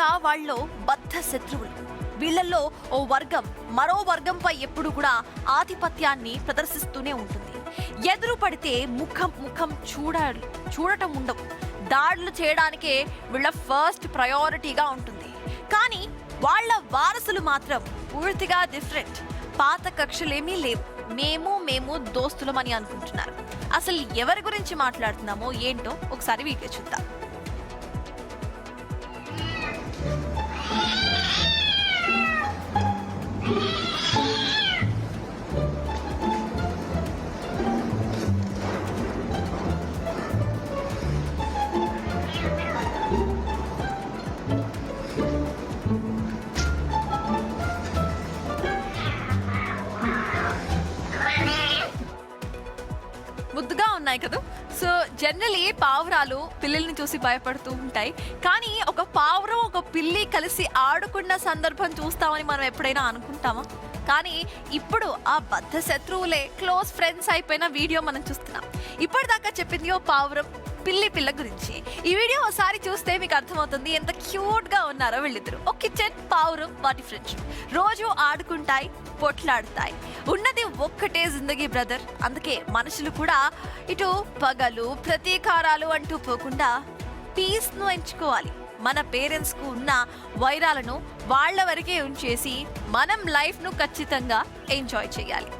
అనగా వాళ్ళలో బద్ధ శత్రువులు. వీళ్ళల్లో ఓ వర్గం మరో వర్గంపై ఎప్పుడు కూడా ఆధిపత్యాన్ని ప్రదర్శిస్తూనే ఉంటుంది. ఎదురు పడితే ముఖం చూడటం ఉండవు. దాడులు చేయడానికే వీళ్ళ ఫస్ట్ ప్రయారిటీగా ఉంటుంది. కానీ వాళ్ళ వారసులు మాత్రం పూర్తిగా డిఫరెంట్. పాత కక్షలేమీ లేవు. మేము దోస్తులమని అనుకుంటున్నారు. అసలు ఎవరి గురించి మాట్లాడుతున్నామో ఏంటో ఒకసారి వీడియో చూద్దాం. ముద్దుగా ఉన్నాయి కదా. సో జనరలీ పావురాలు పిల్లల్ని చూసి భయపడుతూ ఉంటాయి. కానీ ఒక పావురం ఒక పిల్లి కలిసి ఆడుకున్న సందర్భం చూస్తామని మనం ఎప్పుడైనా అనుకుంటామా? కానీ ఇప్పుడు ఆ బద్ధ శత్రువులే క్లోజ్ ఫ్రెండ్స్ అయిపోయిన వీడియో మనం చూస్తున్నాం. ఇప్పటిదాకా చెప్పింది ఓ పావురం పిల్ల గురించి. ఈ వీడియో ఒకసారి చూస్తే మీకు అర్థమవుతుంది ఎంత క్యూట్ గా ఉన్నారో వీళ్ళిద్దరు. ఒక కిచెన్ పావురం వాటి ఫ్రెండ్స్ రోజు ఆడుకుంటాయి, పొట్లాడుతాయి. ఉన్నది ఒక్కటే జిందగీ బ్రదర్. అందుకే మనుషులు కూడా ఇటు పగలు ప్రతీకారాలు అంటూ పోకుండా పీస్ ను ఎంచుకోవాలి. మన పేరెంట్స్ కు ఉన్న వైరాలను వాళ్ళ వరకే ఉంచేసి మనం లైఫ్ ను ఖచ్చితంగా ఎంజాయ్ చేయాలి.